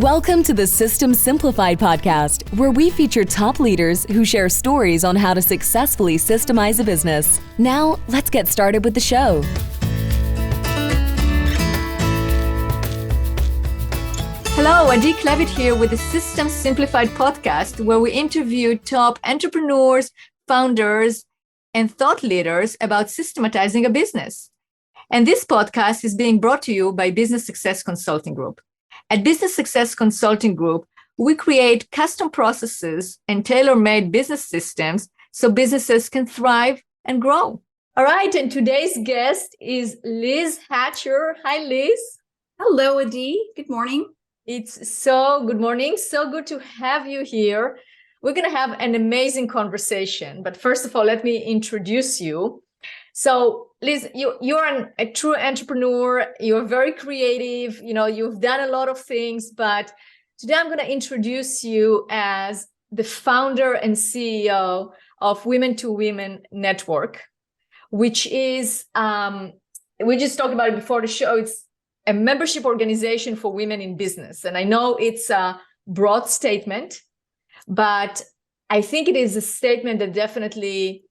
Welcome to the System Simplified podcast, where we feature top leaders who share stories on how to successfully systemize a business. Now, let's get started with the show. Hello, Adi Klevit here with the System Simplified podcast, where we interview top entrepreneurs, founders, and thought leaders about systematizing a business. And this podcast is being brought to you by Business Success Consulting Group. At Business Success Consulting Group, we create custom processes and tailor-made business systems so businesses can thrive and grow. All right, and today's guest is Liz Hatcher. Hi, Liz. Hello, Adi. Good morning. Good morning. So good to have you here. We're going to have an amazing conversation. But first of all, let me introduce you. So, Liz, you're a true entrepreneur. You're very creative. You've done a lot of things. But today I'm going to introduce you as the founder and CEO of Women to Women Network, which is, we just talked about it before the show. It's a membership organization for women in business. And I know it's a broad statement, but I think it is a statement that definitely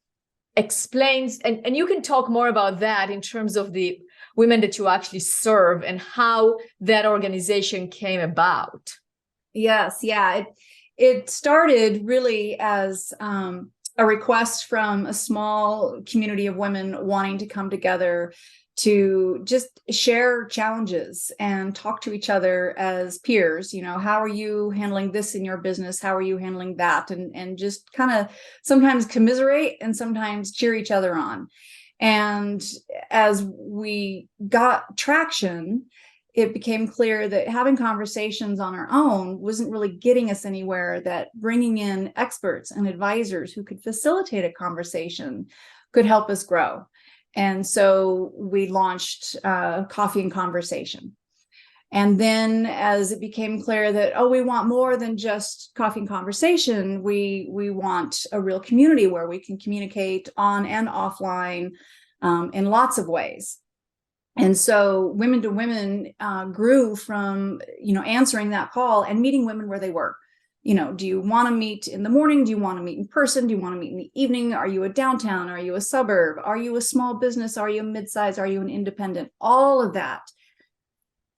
explains, and you can talk more about that in terms of the women that you actually serve and how that organization came about. Yes, yeah. It started really as a request from a small community of women wanting to come together to just share challenges and talk to each other as peers. How are you handling this in your business? How are you handling that? And just kind of sometimes commiserate and sometimes cheer each other on. And as we got traction, it became clear that having conversations on our own wasn't really getting us anywhere, that bringing in experts and advisors who could facilitate a conversation could help us grow. And so we launched Coffee and Conversation. And then as it became clear that, we want more than just coffee and conversation, we want a real community where we can communicate on and offline in lots of ways. And so Women to Women grew from, answering that call and meeting women where they were. Do you want to meet in the morning? Do you want to meet in person? Do you want to meet in the evening? Are you a downtown? Are you a suburb? Are you a small business? Are you a midsize? Are you an independent? All of that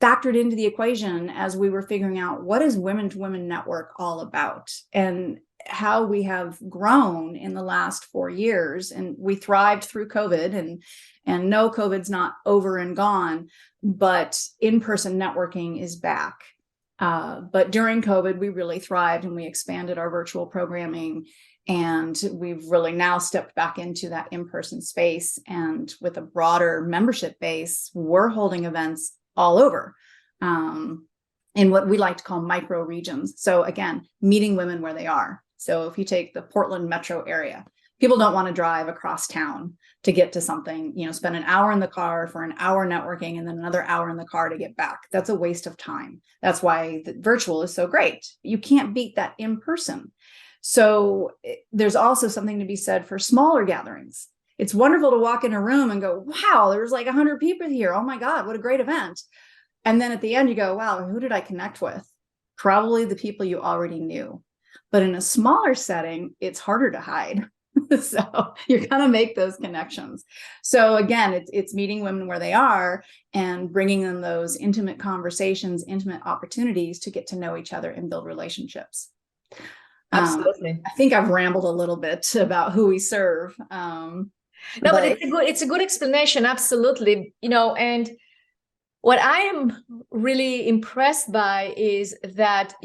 factored into the equation as we were figuring out what is Women to Women Network all about and how we have grown in the last 4 years. And we thrived through COVID, and no, COVID's not over and gone, but in-person networking is back. But during COVID, we really thrived and we expanded our virtual programming, and we've really now stepped back into that in-person space. And with a broader membership base, we're holding events all over in what we like to call micro regions. So again, meeting women where they are. So if you take the Portland metro area, people don't want to drive across town to get to something, spend an hour in the car for an hour networking and then another hour in the car to get back. That's a waste of time. That's why the virtual is so great. You can't beat that in person. So there's also something to be said for smaller gatherings. It's wonderful to walk in a room and go, wow, there's like 100 people here. Oh my God, what a great event. And then at the end you go, wow, who did I connect with? Probably the people you already knew. But in a smaller setting, it's harder to hide. So you're going to make those connections. So again, it's meeting women where they are and bringing them those intimate conversations, intimate opportunities to get to know each other and build relationships. Absolutely. I think I've rambled a little bit about who we serve. But it's a good explanation. Absolutely. And what I am really impressed by is that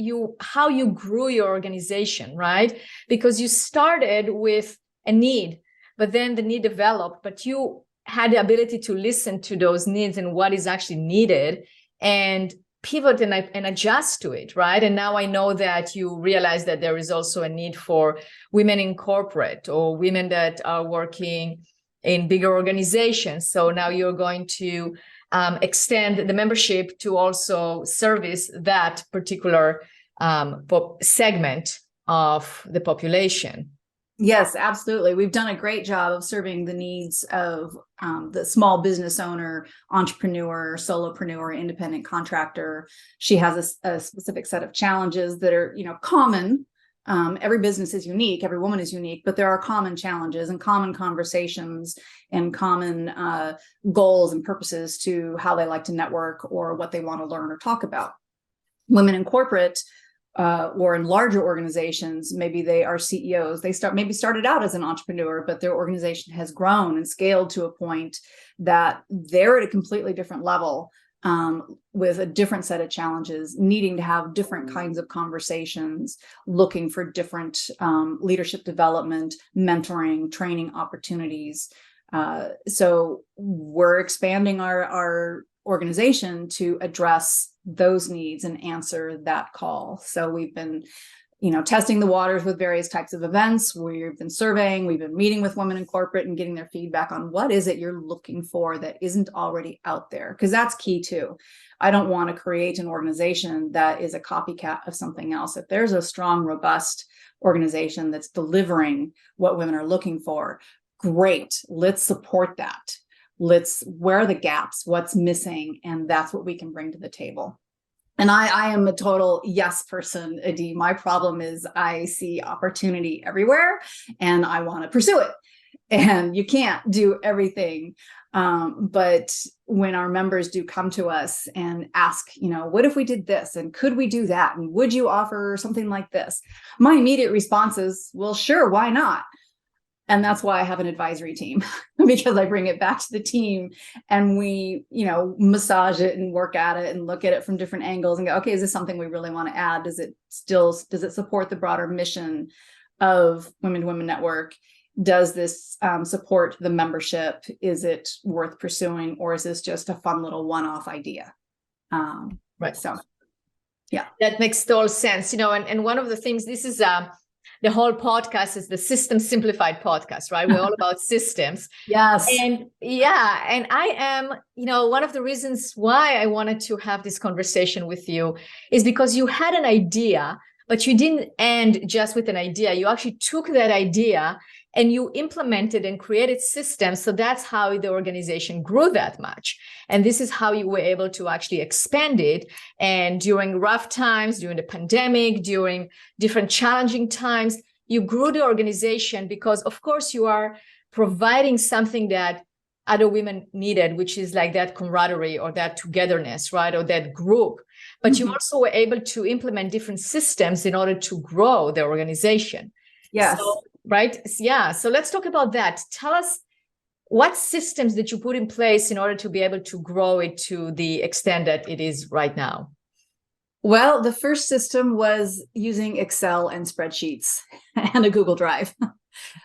how you grew your organization, right? Because you started with a need, but then the need developed, but you had the ability to listen to those needs and what is actually needed and pivot and adjust to it, right? And now I know that you realize that there is also a need for women in corporate or women that are working in bigger organizations. So now you're going to extend the membership to also service that particular segment of the population. Yes, absolutely. We've done a great job of serving the needs of the small business owner, entrepreneur, solopreneur, independent contractor. She has a specific set of challenges that are, common. Every business is unique, every woman is unique, but there are common challenges and common conversations and common goals and purposes to how they like to network or what they want to learn or talk about. Women in corporate or in larger organizations, maybe they are CEOs. They started out as an entrepreneur, but their organization has grown and scaled to a point that they're at a completely different level, with a different set of challenges, needing to have different kinds of conversations, looking for different leadership development, mentoring, training opportunities. So we're expanding our organization to address those needs and answer that call. So we've been, testing the waters with various types of events. We've been surveying, we've been meeting with women in corporate and getting their feedback on what is it you're looking for that isn't already out there, because that's key too. I don't want to create an organization that is a copycat of something else. If there's a strong, robust organization that's delivering what women are looking for, great, let's support that. Where are the gaps, what's missing, and that's what we can bring to the table. And I am a total yes person, Adi. My problem is I see opportunity everywhere and I want to pursue it. And you can't do everything. But when our members do come to us and ask, what if we did this? And could we do that? And would you offer something like this? My immediate response is, well, sure, why not? And that's why I have an advisory team, because I bring it back to the team and we, massage it and work at it and look at it from different angles and go, okay, is this something we really want to add? Does it support the broader mission of Women to Women Network? Does this support the membership? Is it worth pursuing? Or is this just a fun little one-off idea? Right. So, yeah. That makes total sense. And one of the things, this is the whole podcast is the System Simplified podcast, right? We're all about systems. Yes. And I am, one of the reasons why I wanted to have this conversation with you is because you had an idea, but you didn't end just with an idea. You actually took that idea and you implemented and created systems. So that's how the organization grew that much. And this is how you were able to actually expand it. And during rough times, during the pandemic, during different challenging times, you grew the organization because, of course, you are providing something that other women needed, which is like that camaraderie or that togetherness, right? Or that group. But you also were able to implement different systems in order to grow the organization. Yes. So, right? Yeah. So let's talk about that. Tell us, what systems did you put in place in order to be able to grow it to the extent that it is right now? Well, the first system was using Excel and spreadsheets and a Google Drive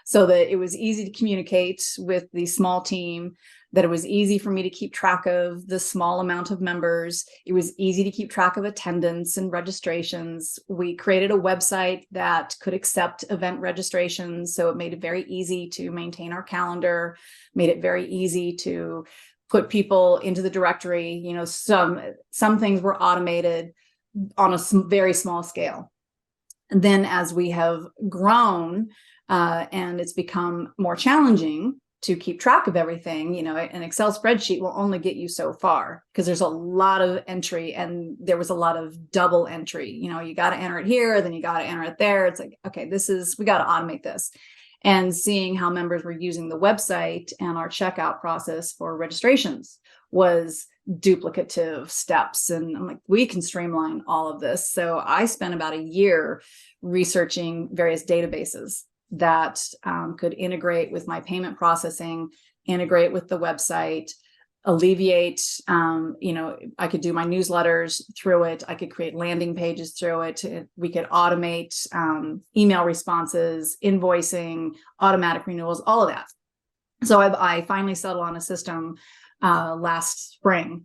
so that it was easy to communicate with the small team, that it was easy for me to keep track of the small amount of members. It was easy to keep track of attendance and registrations. We created a website that could accept event registrations, so it made it very easy to maintain our calendar, made it very easy to put people into the directory. Some things were automated on a very small scale. And then as we have grown and it's become more challenging to keep track of everything, an Excel spreadsheet will only get you so far because there's a lot of entry and there was a lot of double entry. You got to enter it here, then you got to enter it there. It's like, okay, we got to automate this. And seeing how members were using the website and our checkout process for registrations was duplicative steps. And I'm like, we can streamline all of this. So I spent about a year researching various databases that could integrate with my payment processing, integrate with the website, alleviate, I could do my newsletters through it. I could create landing pages through it. We could automate email responses, invoicing, automatic renewals, all of that. So I finally settled on a system last spring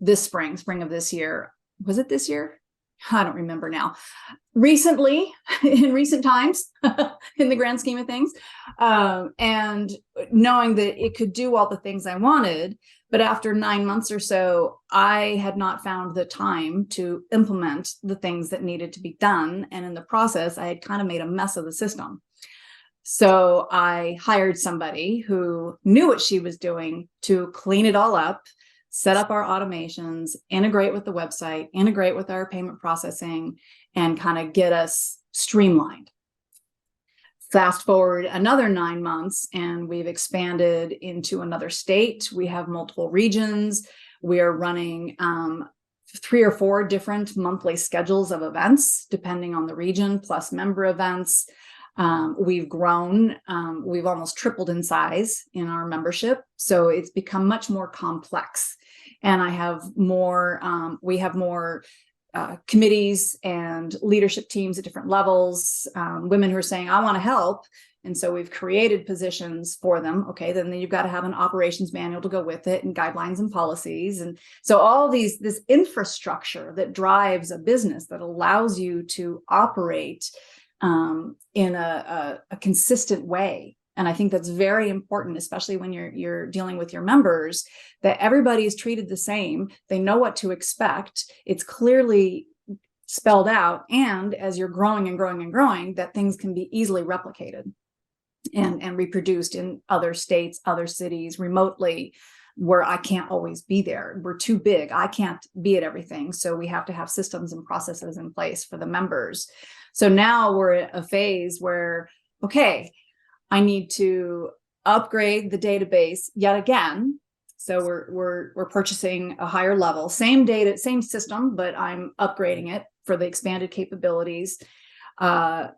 of this year. Was it this year? I don't remember now. Recently, in recent times, in the grand scheme of things, and knowing that it could do all the things I wanted, but after 9 months or so, I had not found the time to implement the things that needed to be done. And in the process, I had kind of made a mess of the system. So I hired somebody who knew what she was doing to clean it all up, set up our automations, integrate with the website, integrate with our payment processing, and kind of get us streamlined. Fast forward another 9 months, and we've expanded into another state. We have multiple regions. We are running 3 or 4 different monthly schedules of events, depending on the region, plus member events. We've grown. We've almost tripled in size in our membership. So it's become much more complex. And I have more, we have more committees and leadership teams at different levels, women who are saying, I want to help. And so we've created positions for them. Okay, then you've got to have an operations manual to go with it, and guidelines and policies. And so all these, this infrastructure that drives a business that allows you to operate in a consistent way. And I think that's very important, especially when you're dealing with your members, that everybody is treated the same. They know what to expect. It's clearly spelled out. And as you're growing and growing and growing, that things can be easily replicated and reproduced in other states, other cities, remotely, where I can't always be there. We're too big. I can't be at everything. So we have to have systems and processes in place for the members. So now we're at a phase where, okay, I need to upgrade the database yet again. So we're purchasing a higher level, same data, same system, but I'm upgrading it for the expanded capabilities. I've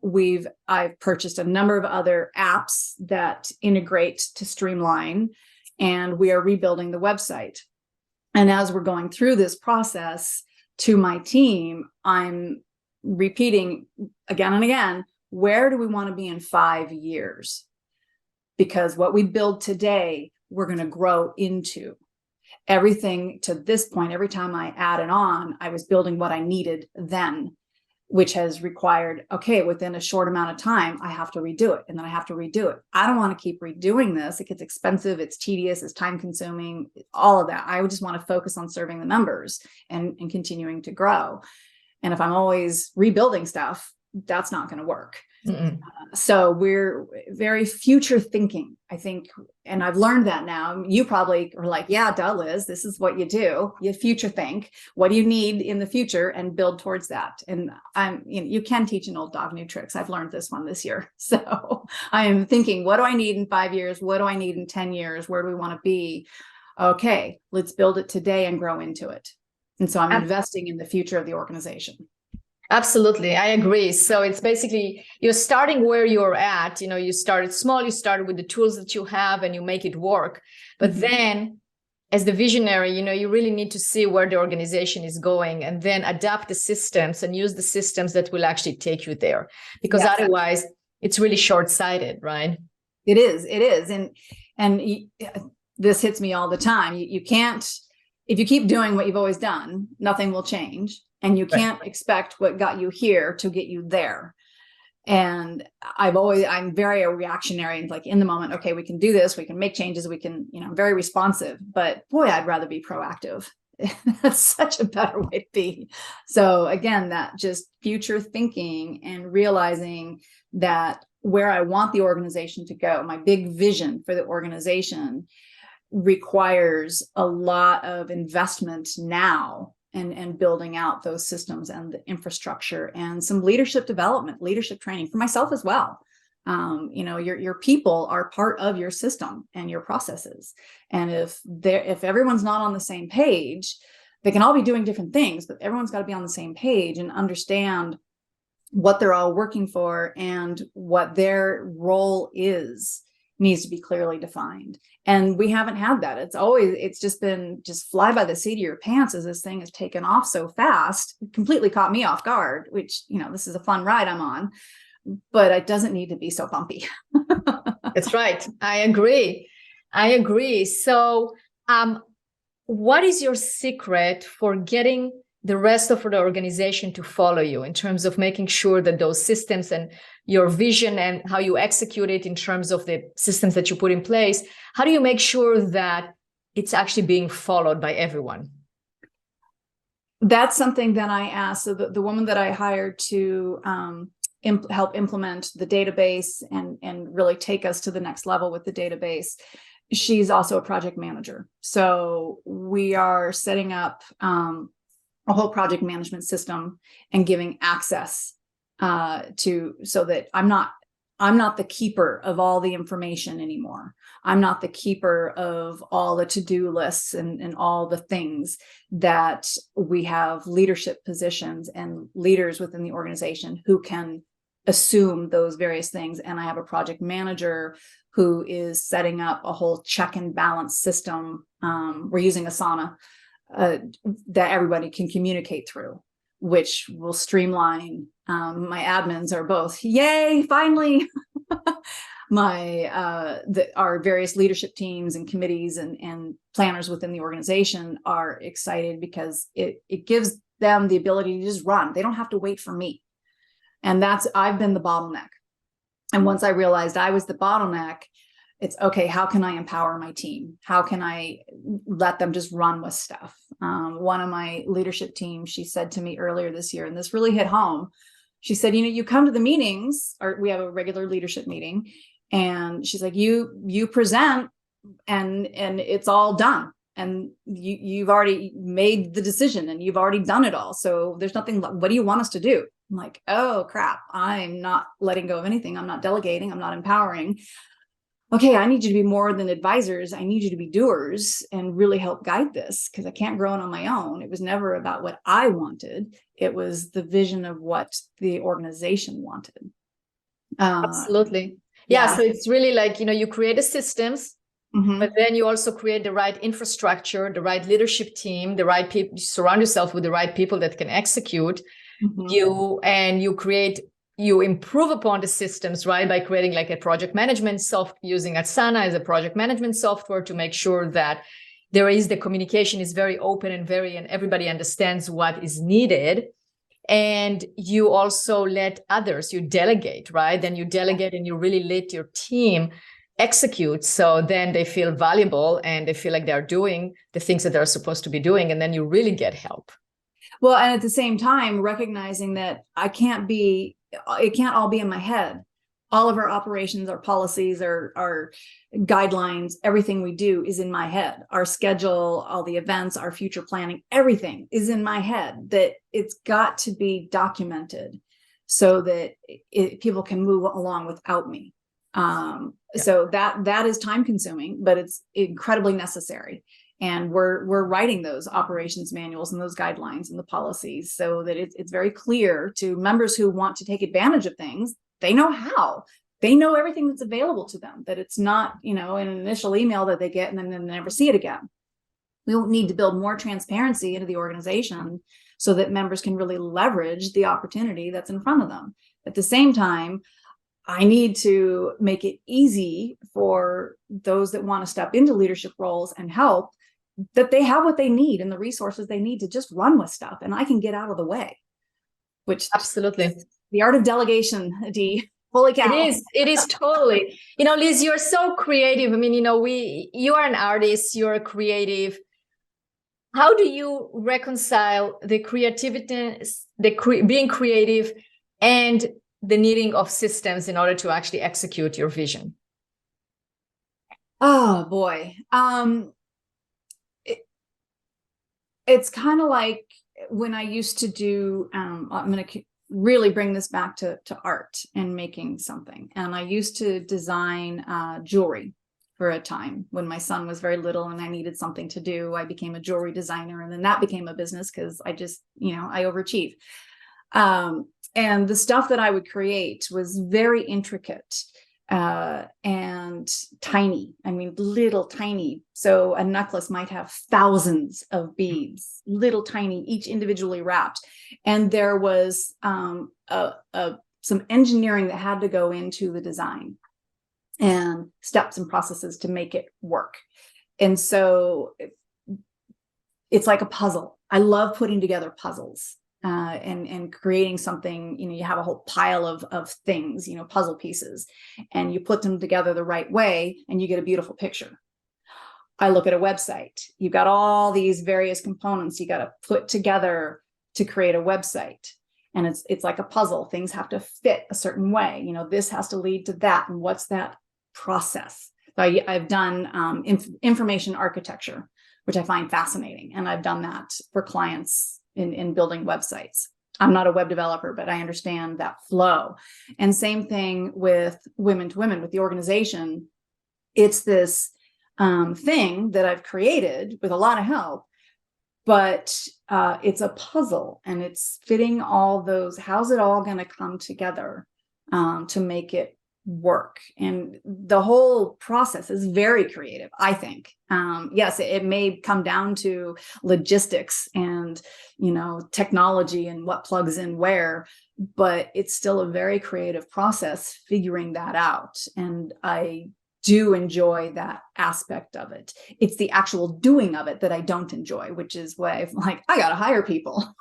purchased a number of other apps that integrate to streamline, and we are rebuilding the website. And as we're going through this process to my team, I'm repeating again and again, where do we want to be in 5 years? Because what we build today, we're going to grow into. Everything to this point, every time I add it on, I was building what I needed then, which has required, okay, within a short amount of time, I have to redo it. And then I have to redo it. I don't want to keep redoing this. It gets expensive. It's tedious. It's time consuming, all of that. I would just want to focus on serving the members and continuing to grow. And if I'm always rebuilding stuff, that's not going to work. So we're very future thinking, I think. And I've learned that now. You probably are like, yeah, duh, Liz, this is what you do. You future think. What do you need in the future and build towards that? And you can teach an old dog new tricks. I've learned this one this year. So I am thinking, what do I need in 5 years? What do I need in 10 years? Where do we want to be? Okay, let's build it today and grow into it. And so I'm investing in the future of the organization. Absolutely. I agree. So it's basically, you're starting where you're at. You started small, you started with the tools that you have and you make it work. But then as the visionary, you really need to see where the organization is going and then adapt the systems and use the systems that will actually take you there. Because otherwise it's really short-sighted, right? It is. And this hits me all the time. You can't, if you keep doing what you've always done, nothing will change. And you can't expect what got you here to get you there. And I'm very reactionary and like in the moment, okay, we can do this, we can make changes, we can, I'm very responsive, but boy, I'd rather be proactive. That's such a better way to be. So again, that just future thinking and realizing that where I want the organization to go, my big vision for the organization requires a lot of investment now. And building out those systems and the infrastructure and some leadership development, leadership training for myself as well. Your people are part of your system and your processes. And if everyone's not on the same page, they can all be doing different things, but everyone's got to be on the same page and understand what they're all working for and what their role needs to be clearly defined. And we haven't had that. It's just been fly by the seat of your pants as this thing has taken off so fast. It completely caught me off guard, which, this is a fun ride I'm on, but it doesn't need to be so bumpy. That's right. I agree. So, what is your secret for getting the rest of the organization to follow you in terms of making sure that those systems and your vision and how you execute it in terms of the systems that you put in place, how do you make sure that it's actually being followed by everyone? That's something that I asked. So the woman that I hired to help implement the database and really take us to the next level with the database. She's also a project manager. So we are setting up a whole project management system and giving access so that I'm not the keeper of all the information anymore. I'm not the keeper of all the to-do lists and all the things that we have leadership positions and leaders within the organization who can assume those various things. And I have a project manager who is setting up a whole check and balance system. We're using Asana that everybody can communicate through, which will streamline. My admins are both, yay, finally. Our various leadership teams and committees and planners within the organization are excited because it gives them the ability to just run. They don't have to wait for me. And I've been the bottleneck. And once I realized I was the bottleneck, it's okay, how can I empower my team? How can I let them just run with stuff? One of my leadership team, she said to me earlier this year, and this really hit home. She said, you come to the meetings, or we have a regular leadership meeting, and she's like, you present and it's all done. And you've already made the decision and you've already done it all. So there's nothing, what do you want us to do? I'm like, oh crap, I'm not letting go of anything. I'm not delegating. I'm not empowering. Okay, I need you to be more than advisors. I need you to be doers and really help guide this, because I can't grow it on my own. It was never about what I wanted. It was the vision of what the organization wanted. Absolutely. Yeah. So it's really like, you create the systems, but then you also create the right infrastructure, the right leadership team, the right people, you surround yourself with the right people that can execute. You improve upon the systems, right, by creating like a project management using Asana as a project management software to make sure that the communication is very open and everybody understands what is needed. And you also let others, you delegate, right? Then you delegate and you really let your team execute. So then they feel valuable and they feel like they're doing the things that they're supposed to be doing. And then you really get help. Well, and at the same time, recognizing that it can't all be in my head. All of our operations, our policies, our guidelines, everything we do is in my head. Our schedule, all the events, our future planning, everything is in my head. That it's got to be documented so that people can move along without me. So that is time consuming, but it's incredibly necessary. And we're writing those operations manuals and those guidelines and the policies so that it's very clear to members who want to take advantage of things. They know how. They know everything that's available to them, that it's not, an initial email that they get and then they never see it again. We need to build more transparency into the organization so that members can really leverage the opportunity that's in front of them. At the same time, I need to make it easy for those that want to step into leadership roles and help, that they have what they need and the resources they need to just run with stuff, and I can get out of the way. Which absolutely the art of delegation, Dee. Holy cow. It is totally. Liz, you're so creative. I mean, you are an artist, you're a creative. How do you reconcile the creativity, being creative, and the needing of systems in order to actually execute your vision? Oh boy. It's kind of like when I used to do, I'm going to really bring this back to art and making something. And I used to design jewelry for a time when my son was very little and I needed something to do. I became a jewelry designer, and then that became a business because I just, I overachieve. And the stuff that I would create was very intricate and tiny. I mean, little tiny. So a necklace might have thousands of beads, little tiny, each individually wrapped. And there was some engineering that had to go into the design and steps and processes to make it work. And so it's like a puzzle. I love putting together puzzles. And creating something, you have a whole pile of things, puzzle pieces, and you put them together the right way and you get a beautiful picture. I look at a website. You've got all these various components you got to put together to create a website. And it's like a puzzle. Things have to fit a certain way. This has to lead to that. And what's that process? So I've done information architecture, which I find fascinating. And I've done that for clients in building websites. I'm not a web developer, but I understand that flow. And same thing with Women to Women, with the organization. It's this thing that I've created with a lot of help, but it's a puzzle, and it's fitting all those. How's it all going to come together to make it work? And the whole process is very creative, I think. Yes, it may come down to logistics and, technology and what plugs in where, but it's still a very creative process figuring that out. And I do enjoy that aspect of it. It's the actual doing of it that I don't enjoy, which is why I'm like, I got to hire people.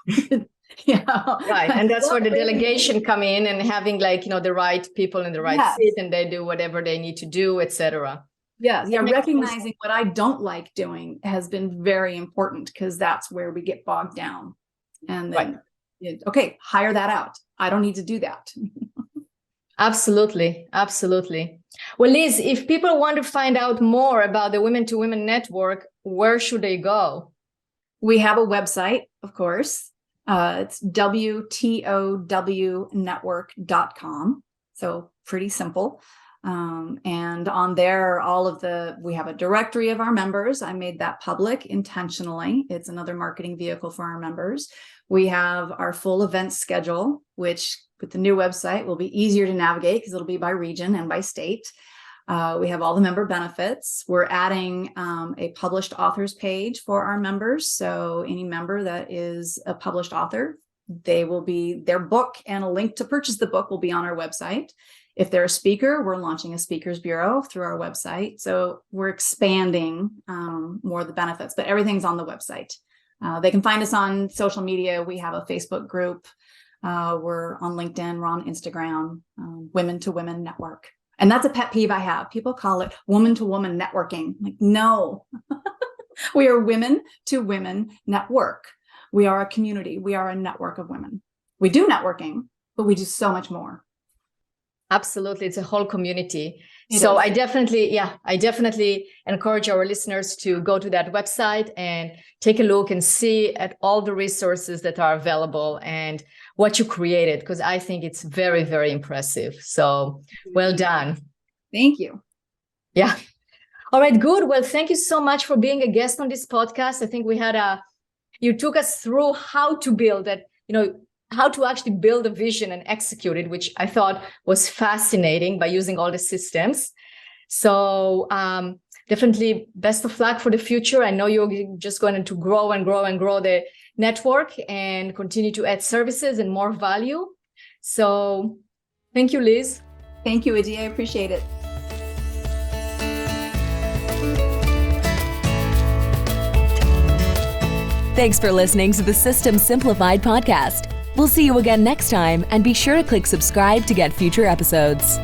Right. And that's where the delegation come in, and having the right people in the right seat, and they do whatever they need to do, etc. Yeah. Recognizing what I don't like doing has been very important, because that's where we get bogged down. And then, okay, hire that out. I don't need to do that. Absolutely. Absolutely. Well, Liz, if people want to find out more about the Women to Women Network, where should they go? We have a website, of course. It's WTOWnetwork.com. So pretty simple. And on there, we have a directory of our members. I made that public intentionally. It's another marketing vehicle for our members. We have our full event schedule, which with the new website will be easier to navigate because it'll be by region and by state. We have all the member benefits. We're adding a published authors page for our members. So any member that is a published author, their book and a link to purchase the book will be on our website. If they're a speaker, we're launching a speakers bureau through our website. So we're expanding more of the benefits, but everything's on the website. They can find us on social media. We have a Facebook group. We're on LinkedIn, we're on Instagram, Women to Women Network. And that's a pet peeve I have. People call it woman to woman networking. Like, no, we are Women to Women Network. We are a community. We are a network of women. We do networking, but we do so much more. Absolutely. It's a whole community. So I definitely encourage our listeners to go to that website and take a look and see at all the resources that are available and what you created, because I think it's very, very impressive. So well done. Thank you. Yeah. All right, good. Well, thank you so much for being a guest on this podcast. I think you took us through how to build that, how to actually build a vision and execute it, which I thought was fascinating by using all the systems. So definitely best of luck for the future. I know you're just going to grow and grow and grow the network and continue to add services and more value. So thank you, Liz. Thank you, Adi. I appreciate it. Thanks for listening to the System Simplified podcast. We'll see you again next time, and be sure to click subscribe to get future episodes.